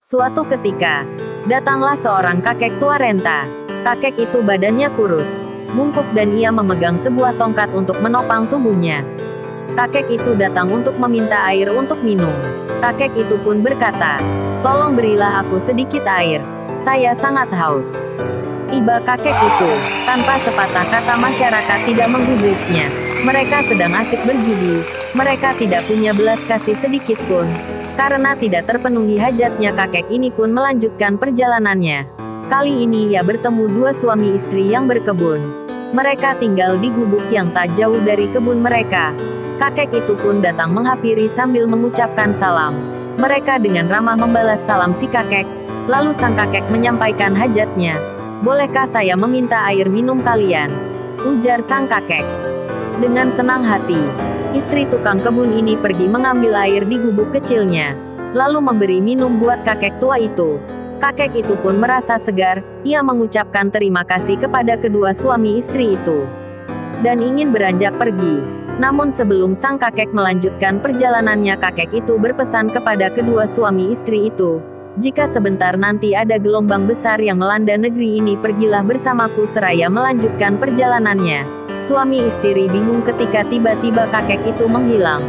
Suatu ketika, datanglah seorang kakek tua renta. Kakek itu badannya kurus, bungkuk dan ia memegang sebuah tongkat untuk menopang tubuhnya. Kakek itu datang untuk meminta air untuk minum. Kakek itu pun berkata, "Tolong berilah aku sedikit air. Saya sangat haus." Tiba kakek itu, tanpa sepatah kata masyarakat tidak menggubrisnya. Mereka sedang asik berjudi. Mereka tidak punya belas kasih sedikit pun. Karena tidak terpenuhi hajatnya, kakek ini pun melanjutkan perjalanannya. Kali ini ia bertemu dua suami istri yang berkebun. Mereka tinggal di gubuk yang tak jauh dari kebun mereka. Kakek itu pun datang menghampiri sambil mengucapkan salam. Mereka dengan ramah membalas salam si kakek. Lalu sang kakek menyampaikan hajatnya. "Bolehkah saya meminta air minum kalian?" ujar sang kakek. Dengan senang hati, istri tukang kebun ini pergi mengambil air di gubuk kecilnya, lalu memberi minum buat kakek tua itu. Kakek itu pun merasa segar, ia mengucapkan terima kasih kepada kedua suami istri itu, dan ingin beranjak pergi. Namun sebelum sang kakek melanjutkan perjalanannya, kakek itu berpesan kepada kedua suami istri itu, "Jika sebentar nanti ada gelombang besar yang melanda negeri ini, pergilah bersamaku seraya melanjutkan perjalanannya." Suami istri bingung ketika tiba-tiba kakek itu menghilang.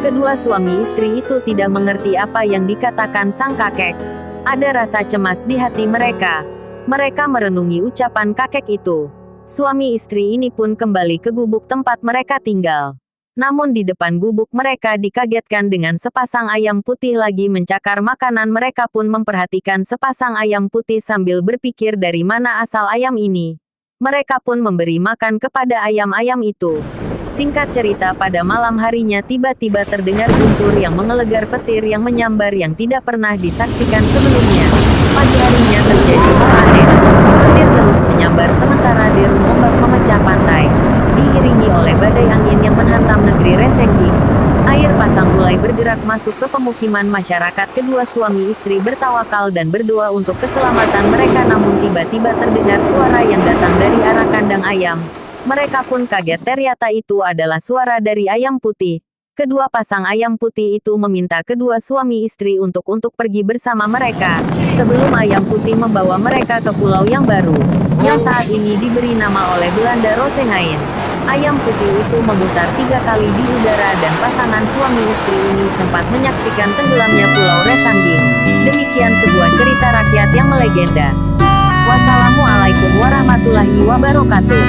Kedua suami istri itu tidak mengerti apa yang dikatakan sang kakek. Ada rasa cemas di hati mereka. Mereka merenungi ucapan kakek itu. Suami istri ini pun kembali ke gubuk tempat mereka tinggal. Namun di depan gubuk mereka dikagetkan dengan sepasang ayam putih lagi mencakar makanan. Mereka pun memperhatikan sepasang ayam putih sambil berpikir dari mana asal ayam ini. Mereka pun memberi makan kepada ayam-ayam itu. Singkat cerita, pada malam harinya tiba-tiba terdengar guntur yang menggelegar, petir yang menyambar yang tidak pernah disaksikan sebelumnya. Pagi harinya terjadi hal aneh. Petir terus menyambar sementara deru ombak memecah pantai, diiringi oleh badai angin yang menghantam negeri Resenggi. Air pasang mulai bergerak masuk ke pemukiman masyarakat. Kedua suami istri bertawakal dan berdoa untuk keselamatan mereka, namun tiba-tiba terdengar suara yang datang dari arah kandang ayam. Mereka pun kaget, ternyata itu adalah suara dari ayam putih. Kedua pasang ayam putih itu meminta kedua suami istri untuk pergi bersama mereka, sebelum ayam putih membawa mereka ke pulau yang baru, yang saat ini diberi nama oleh Belanda Rosengain. Ayam putih itu memutar 3 kali di udara dan pasangan suami istri ini sempat menyaksikan tenggelamnya pulau Resangging. Demikian sebuah cerita rakyat yang melegenda. Wassalamualaikum warahmatullahi wabarakatuh.